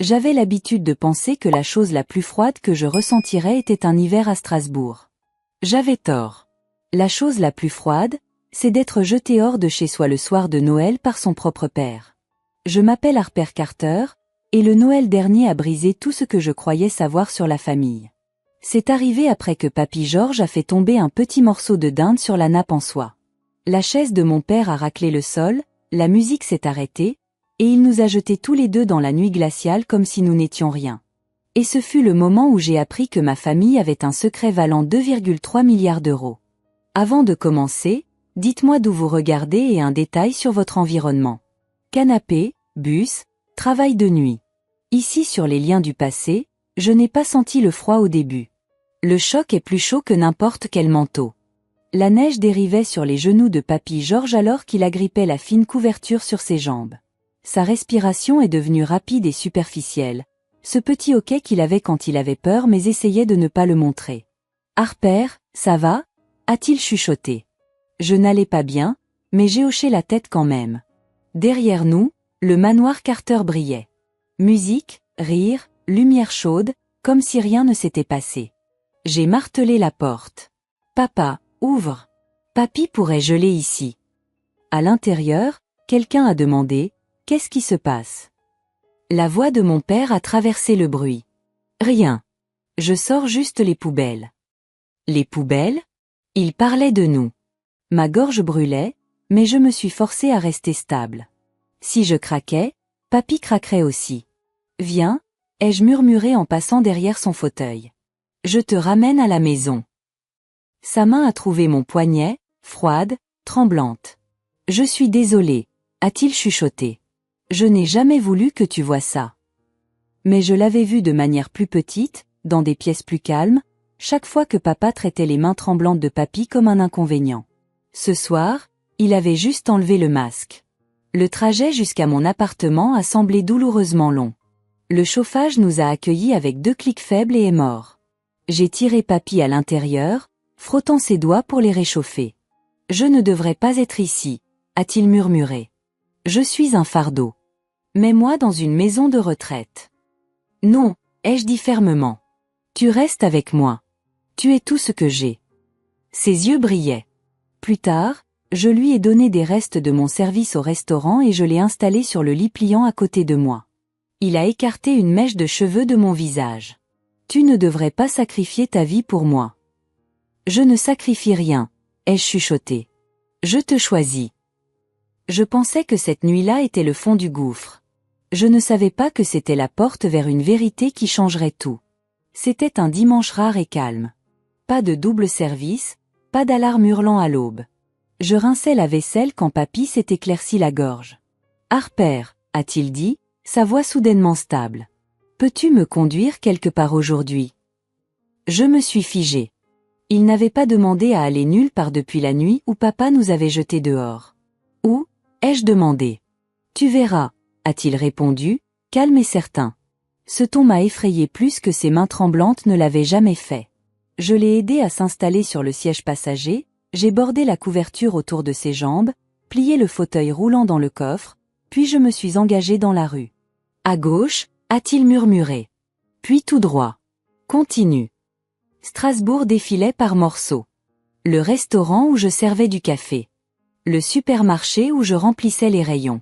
J'avais l'habitude de penser que la chose la plus froide que je ressentirais était un hiver à Strasbourg. J'avais tort. La chose la plus froide, c'est d'être jeté hors de chez soi le soir de Noël par son propre père. Je m'appelle Harper Carter, et le Noël dernier a brisé tout ce que je croyais savoir sur la famille. C'est arrivé après que Papy George a fait tomber un petit morceau de dinde sur la nappe en soie. La chaise de mon père a raclé le sol, la musique s'est arrêtée, et il nous a jetés tous les deux dans la nuit glaciale comme si nous n'étions rien. Et ce fut le moment où j'ai appris que ma famille avait un secret valant 2,3 milliards d'euros. Avant de commencer, dites-moi d'où vous regardez et un détail sur votre environnement. Canapé, bus, travail de nuit. Ici sur les liens du passé, je n'ai pas senti le froid au début. Le choc est plus chaud que n'importe quel manteau. La neige dérivait sur les genoux de Papy George alors qu'il agrippait la fine couverture sur ses jambes. Sa respiration est devenue rapide et superficielle, ce petit hoquet qu'il avait quand il avait peur mais essayait de ne pas le montrer. « Harper, ça va ?» a-t-il chuchoté. Je n'allais pas bien, mais j'ai hoché la tête quand même. Derrière nous, le manoir Carter brillait. Musique, rire, lumière chaude, comme si rien ne s'était passé. J'ai martelé la porte. « Papa, ouvre. Papy pourrait geler ici. » À l'intérieur, quelqu'un a demandé « Qu'est-ce qui se passe ?» La voix de mon père a traversé le bruit. « Rien. Je sors juste les poubelles. » Les poubelles ? Il parlait de nous. Ma gorge brûlait, mais je me suis forcée à rester stable. Si je craquais, Papy craquerait aussi. « Viens » ai-je murmuré en passant derrière son fauteuil. « Je te ramène à la maison. » Sa main a trouvé mon poignet, froide, tremblante. « Je suis désolé » a-t-il chuchoté. « Je n'ai jamais voulu que tu vois ça. » Mais je l'avais vu de manière plus petite, dans des pièces plus calmes, chaque fois que papa traitait les mains tremblantes de Papy comme un inconvénient. Ce soir, il avait juste enlevé le masque. Le trajet jusqu'à mon appartement a semblé douloureusement long. Le chauffage nous a accueillis avec 2 clics faibles et est mort. J'ai tiré Papy à l'intérieur, frottant ses doigts pour les réchauffer. « Je ne devrais pas être ici » a-t-il murmuré. « Je suis un fardeau. Mets-moi dans une maison de retraite. »« Non » ai-je dit fermement. « Tu restes avec moi. Tu es tout ce que j'ai. » Ses yeux brillaient. Plus tard, je lui ai donné des restes de mon service au restaurant et je l'ai installé sur le lit pliant à côté de moi. Il a écarté une mèche de cheveux de mon visage. « Tu ne devrais pas sacrifier ta vie pour moi. »« Je ne sacrifie rien » ai-je chuchoté. « Je te choisis. » Je pensais que cette nuit-là était le fond du gouffre. Je ne savais pas que c'était la porte vers une vérité qui changerait tout. C'était un dimanche rare et calme. Pas de double service, pas d'alarme hurlant à l'aube. Je rinçais la vaisselle quand Papy s'est éclairci la gorge. « Harper » a-t-il dit, sa voix soudainement stable. « Peux-tu me conduire quelque part aujourd'hui ?» Je me suis figée. Il n'avait pas demandé à aller nulle part depuis la nuit où papa nous avait jetés dehors. « Où ?» ai-je demandé. « Tu verras » a-t-il répondu, calme et certain. Ce ton m'a effrayé plus que ses mains tremblantes ne l'avaient jamais fait. Je l'ai aidé à s'installer sur le siège passager, j'ai bordé la couverture autour de ses jambes, plié le fauteuil roulant dans le coffre, puis je me suis engagé dans la rue. « À gauche » a-t-il murmuré. « Puis tout droit. Continue. » Strasbourg défilait par morceaux. Le restaurant où je servais du café. Le supermarché où je remplissais les rayons.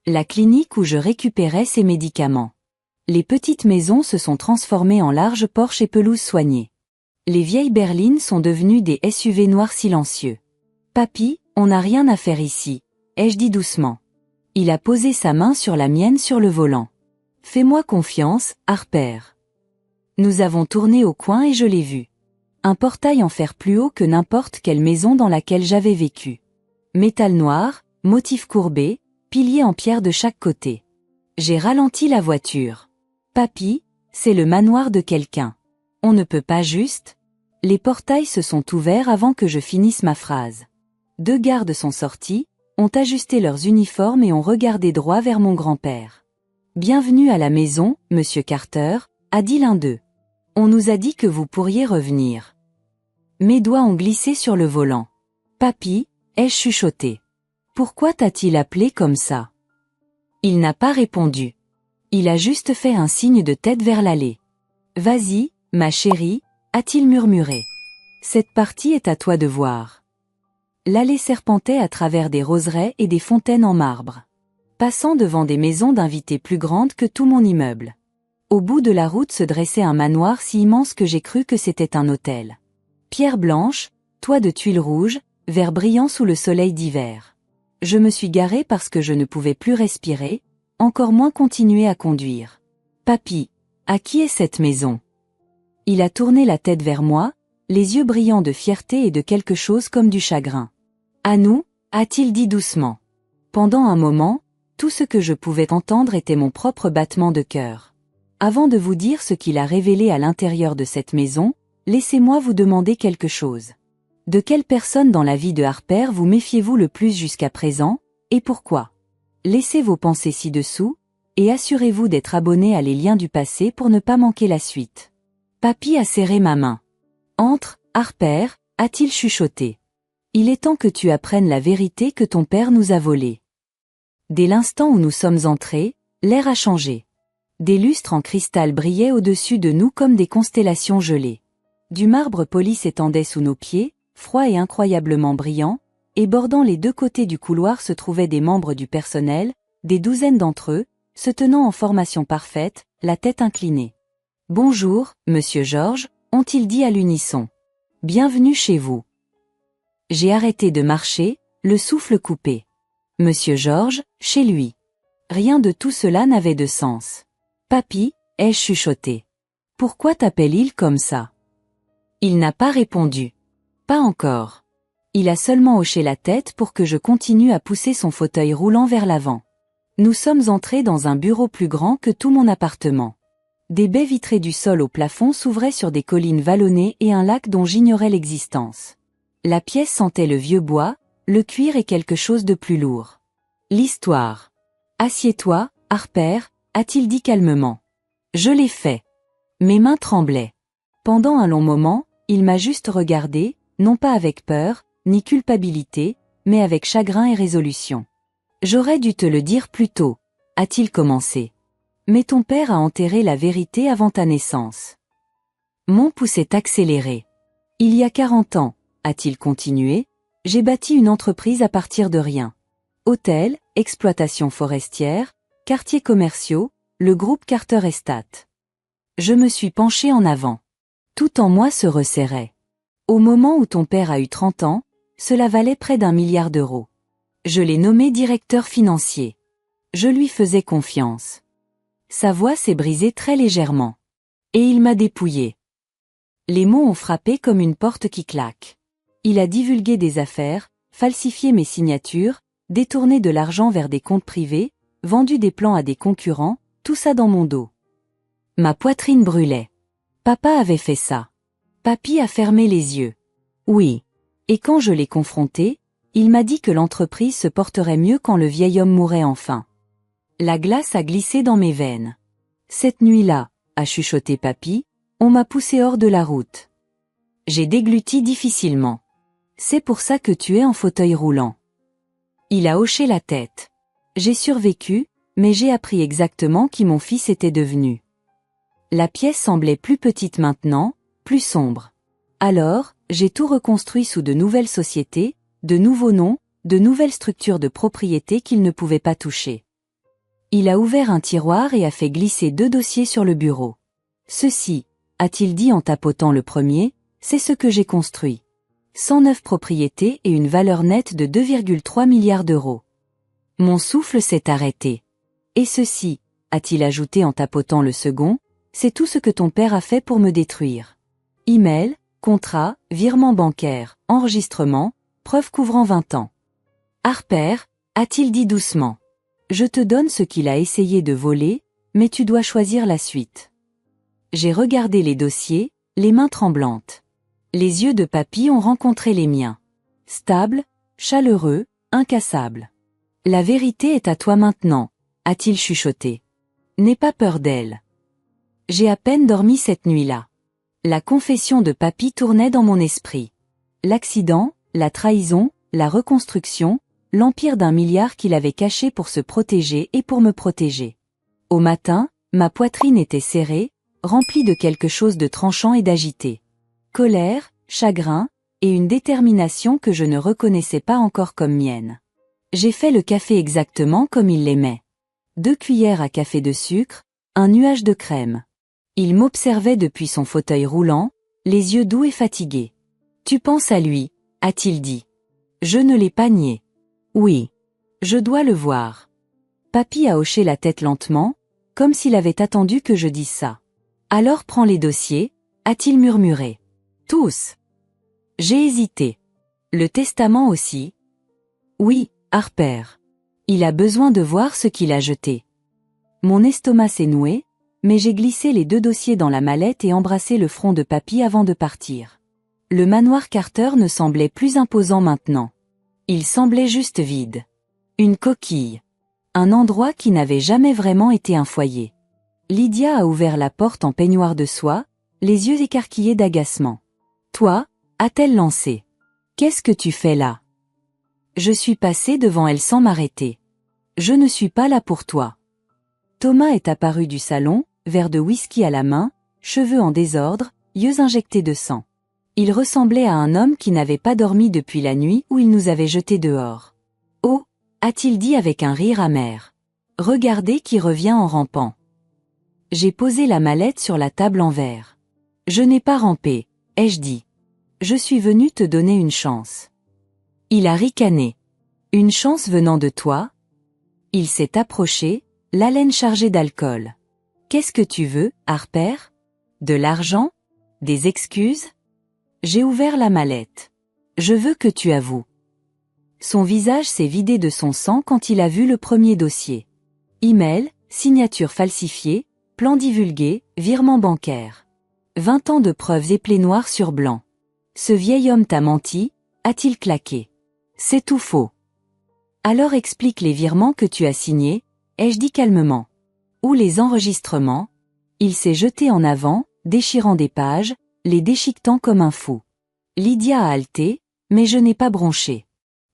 La clinique où je récupérais ses médicaments. Les petites maisons se sont transformées en larges porches et pelouses soignées. Les vieilles berlines sont devenues des SUV noirs silencieux. « Papy, on n'a rien à faire ici » ai-je dit doucement. Il a posé sa main sur la mienne sur le volant. « Fais-moi confiance, Harper. » Nous avons tourné au coin et je l'ai vu. Un portail en fer plus haut que n'importe quelle maison dans laquelle j'avais vécu. Métal noir, motifs courbés, piliers en pierre de chaque côté. J'ai ralenti la voiture. « Papy, c'est le manoir de quelqu'un. On ne peut pas juste ?» Les portails se sont ouverts avant que je finisse ma phrase. 2 gardes sont sortis, ont ajusté leurs uniformes et ont regardé droit vers mon grand-père. « Bienvenue à la maison, monsieur Carter » a dit l'un d'eux. « On nous a dit que vous pourriez revenir. » Mes doigts ont glissé sur le volant. « Papy » ai-je chuchoté. « Pourquoi t'a-t-il appelé comme ça ?» Il n'a pas répondu. Il a juste fait un signe de tête vers l'allée. Vas-y, ma chérie, a-t-il murmuré. Cette partie est à toi de voir. L'allée serpentait à travers des roseraies et des fontaines en marbre, passant devant des maisons d'invités plus grandes que tout mon immeuble. Au bout de la route se dressait un manoir si immense que j'ai cru que c'était un hôtel. Pierre blanche, toit de tuiles rouges, verre brillant sous le soleil d'hiver. Je me suis garé parce que je ne pouvais plus respirer, encore moins continuer à conduire. Papy, à qui est cette maison? Il a tourné la tête vers moi, les yeux brillants de fierté et de quelque chose comme du chagrin. À nous, a-t-il dit doucement. Pendant un moment, tout ce que je pouvais entendre était mon propre battement de cœur. Avant de vous dire ce qu'il a révélé à l'intérieur de cette maison, laissez-moi vous demander quelque chose. De quelle personne dans la vie de Harper vous méfiez-vous le plus jusqu'à présent, et pourquoi? Laissez vos pensées ci-dessous, et assurez-vous d'être abonné à Les Liens du passé pour ne pas manquer la suite. Papy a serré ma main. Entre, Harper, a-t-il chuchoté. Il est temps que tu apprennes la vérité que ton père nous a volée. Dès l'instant où nous sommes entrés, l'air a changé. Des lustres en cristal brillaient au-dessus de nous comme des constellations gelées. Du marbre poli s'étendait sous nos pieds, froid et incroyablement brillant, et bordant les deux côtés du couloir se trouvaient des membres du personnel, des douzaines d'entre eux, se tenant en formation parfaite, la tête inclinée. « Bonjour, monsieur George », ont-ils dit à l'unisson. « Bienvenue chez vous. » J'ai arrêté de marcher, le souffle coupé. Monsieur George, chez lui. Rien de tout cela n'avait de sens. Papy, ai-je chuchoté. Pourquoi t'appelle-t-il comme ça? Il n'a pas répondu. Pas encore. Il a seulement hoché la tête pour que je continue à pousser son fauteuil roulant vers l'avant. Nous sommes entrés dans un bureau plus grand que tout mon appartement. Des baies vitrées du sol au plafond s'ouvraient sur des collines vallonnées et un lac dont j'ignorais l'existence. La pièce sentait le vieux bois, le cuir et quelque chose de plus lourd. L'histoire. Assieds-toi, Harper, a-t-il dit calmement. Je l'ai fait. Mes mains tremblaient. Pendant un long moment, il m'a juste regardé, non pas avec peur, ni culpabilité, mais avec chagrin et résolution. J'aurais dû te le dire plus tôt, a-t-il commencé. Mais ton père a enterré la vérité avant ta naissance. Mon pouls s'est accéléré. Il y a 40 ans, a-t-il continué, j'ai bâti une entreprise à partir de rien. Hôtels, exploitations forestières, quartiers commerciaux, le groupe Carter Estate. Je me suis penché en avant. Tout en moi se resserrait. Au moment où ton père a eu 30 ans, cela valait près d'1 milliard d'euros. Je l'ai nommé directeur financier. Je lui faisais confiance. Sa voix s'est brisée très légèrement. Et il m'a dépouillé. Les mots ont frappé comme une porte qui claque. Il a divulgué des affaires, falsifié mes signatures, détourné de l'argent vers des comptes privés, vendu des plans à des concurrents, tout ça dans mon dos. Ma poitrine brûlait. Papa avait fait ça. Papy a fermé les yeux. Oui. Et quand je l'ai confronté, il m'a dit que l'entreprise se porterait mieux quand le vieil homme mourrait enfin. La glace a glissé dans mes veines. Cette nuit-là, a chuchoté Papy, on m'a poussé hors de la route. J'ai dégluti difficilement. C'est pour ça que tu es en fauteuil roulant. Il a hoché la tête. J'ai survécu, mais j'ai appris exactement qui mon fils était devenu. La pièce semblait plus petite maintenant, plus sombre. Alors, j'ai tout reconstruit sous de nouvelles sociétés, de nouveaux noms, de nouvelles structures de propriété qu'il ne pouvait pas toucher. Il a ouvert un tiroir et a fait glisser 2 dossiers sur le bureau. Ceci, a-t-il dit en tapotant le premier, c'est ce que j'ai construit. 109 propriétés et une valeur nette de 2,3 milliards d'euros. Mon souffle s'est arrêté. Et ceci, a-t-il ajouté en tapotant le second, c'est tout ce que ton père a fait pour me détruire. Email, contrat, virement bancaire, enregistrement, preuve couvrant 20 ans. Harper, a-t-il dit doucement. Je te donne ce qu'il a essayé de voler, mais tu dois choisir la suite. J'ai regardé les dossiers, les mains tremblantes. Les yeux de Papy ont rencontré les miens. Stable, chaleureux, incassable. La vérité est à toi maintenant, a-t-il chuchoté. N'aie pas peur d'elle. J'ai à peine dormi cette nuit-là. La confession de Papy tournait dans mon esprit. L'accident, la trahison, la reconstruction, l'empire d'1 milliard qu'il avait caché pour se protéger et pour me protéger. Au matin, ma poitrine était serrée, remplie de quelque chose de tranchant et d'agité. Colère, chagrin, et une détermination que je ne reconnaissais pas encore comme mienne. J'ai fait le café exactement comme il l'aimait. 2 cuillères à café de sucre, un nuage de crème. Il m'observait depuis son fauteuil roulant, les yeux doux et fatigués. « Tu penses à lui » a-t-il dit. Je ne l'ai pas nié. « Oui. Je dois le voir. » Papy a hoché la tête lentement, comme s'il avait attendu que je dise ça. « Alors prends les dossiers » a-t-il murmuré. « Tous. » J'ai hésité. « Le testament aussi ?» Oui, Harper. Il a besoin de voir ce qu'il a jeté. Mon estomac s'est noué, mais j'ai glissé les 2 dossiers dans la mallette et embrassé le front de papy avant de partir. Le manoir Carter ne semblait plus imposant maintenant. Il semblait juste vide. Une coquille. Un endroit qui n'avait jamais vraiment été un foyer. Lydia a ouvert la porte en peignoir de soie, les yeux écarquillés d'agacement. « Toi » a-t-elle lancé. « Qu'est-ce que tu fais là ?» Je suis passé devant elle sans m'arrêter. « Je ne suis pas là pour toi. » Thomas est apparu du salon, verre de whisky à la main, cheveux en désordre, yeux injectés de sang. Il ressemblait à un homme qui n'avait pas dormi depuis la nuit où il nous avait jetés dehors. « Oh » a-t-il dit avec un rire amer. « Regardez qui revient en rampant. » J'ai posé la mallette sur la table en verre. « Je n'ai pas rampé, » ai-je dit. « Je suis venu te donner une chance. » Il a ricané. « Une chance venant de toi ?» Il s'est approché, l'haleine chargée d'alcool. « Qu'est-ce que tu veux, Harper ? De l'argent ? Des excuses ?» J'ai ouvert la mallette. « Je veux que tu avoues. » Son visage s'est vidé de son sang quand il a vu le premier dossier. Email, signature falsifiée, plan divulgué, virement bancaire. 20 ans de preuves éplées noir sur blanc. Ce vieil homme t'a menti, a-t-il claqué. C'est tout faux. Alors explique les virements que tu as signés, ai-je dit calmement. Ou les enregistrements. Il s'est jeté en avant, déchirant des pages, les déchiquetant comme un fou. Lydia a haleté, mais je n'ai pas bronché.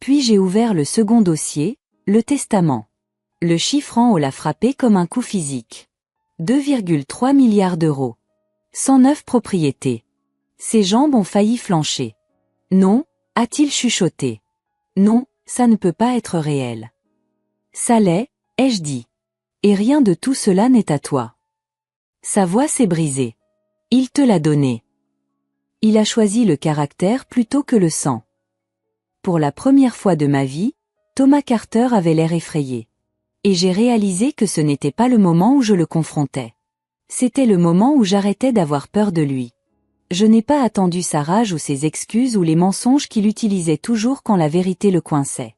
Puis j'ai ouvert le second dossier, le testament. Le chiffre en haut l'a frappé comme un coup physique. 2,3 milliards d'euros. 109 propriétés. Ses jambes ont failli flancher. Non, a-t-il chuchoté. Non, ça ne peut pas être réel. Ça l'est, ai-je dit. Et rien de tout cela n'est à toi. Sa voix s'est brisée. Il te l'a donné. Il a choisi le caractère plutôt que le sang. Pour la première fois de ma vie, Thomas Carter avait l'air effrayé. Et j'ai réalisé que ce n'était pas le moment où je le confrontais. C'était le moment où j'arrêtais d'avoir peur de lui. Je n'ai pas attendu sa rage ou ses excuses ou les mensonges qu'il utilisait toujours quand la vérité le coinçait.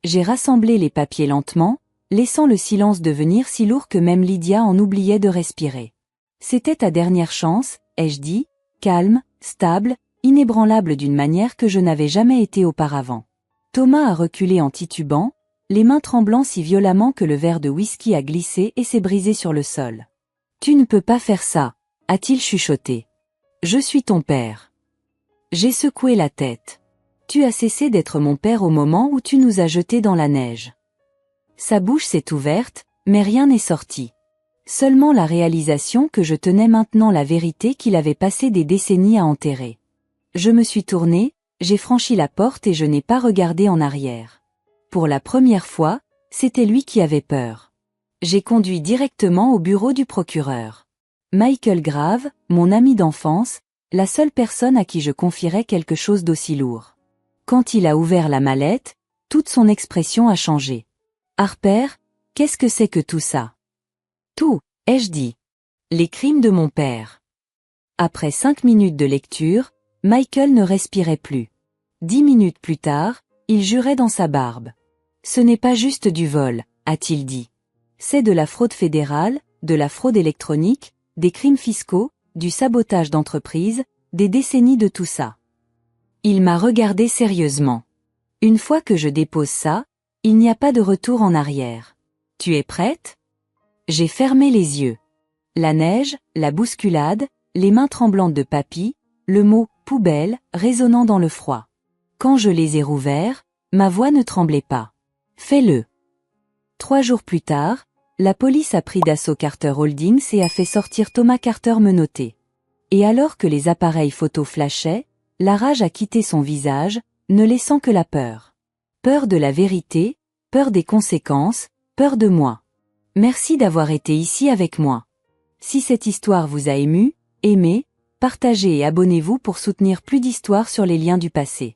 J'ai rassemblé les papiers lentement, laissant le silence devenir si lourd que même Lydia en oubliait de respirer. C'était ta dernière chance, ai-je dit, calme, stable, inébranlable d'une manière que je n'avais jamais été auparavant. Thomas a reculé en titubant, les mains tremblant si violemment que le verre de whisky a glissé et s'est brisé sur le sol. « Tu ne peux pas faire ça » a-t-il chuchoté. « Je suis ton père. » J'ai secoué la tête. « Tu as cessé d'être mon père au moment où tu nous as jetés dans la neige. » Sa bouche s'est ouverte, mais rien n'est sorti. Seulement la réalisation que je tenais maintenant la vérité qu'il avait passé des décennies à enterrer. Je me suis tourné, j'ai franchi la porte et je n'ai pas regardé en arrière. Pour la première fois, c'était lui qui avait peur. J'ai conduit directement au bureau du procureur. Michael Grave, mon ami d'enfance, la seule personne à qui je confierais quelque chose d'aussi lourd. Quand il a ouvert la mallette, toute son expression a changé. « Harper, qu'est-ce que c'est que tout ça ?» « Tout, ai-je dit. Les crimes de mon père. » Après 5 minutes de lecture, Michael ne respirait plus. 10 minutes plus tard, il jurait dans sa barbe. « Ce n'est pas juste du vol, » a-t-il dit. « C'est de la fraude fédérale, de la fraude électronique, des crimes fiscaux, du sabotage d'entreprise, des décennies de tout ça. » Il m'a regardé sérieusement. « Une fois que je dépose ça, il n'y a pas de retour en arrière. Tu es prête ? » J'ai fermé les yeux. La neige, la bousculade, les mains tremblantes de papy, le mot « poubelle » résonnant dans le froid. Quand je les ai rouverts, ma voix ne tremblait pas. « Fais-le. » 3 jours plus tard, La police a pris d'assaut Carter Holdings et a fait sortir Thomas Carter menotté. Et alors que les appareils photo flashaient, la rage a quitté son visage, ne laissant que la peur. Peur de la vérité, peur des conséquences, peur de moi. Merci d'avoir été ici avec moi. Si cette histoire vous a ému, aimez, partagez et abonnez-vous pour soutenir plus d'histoires sur les liens du passé.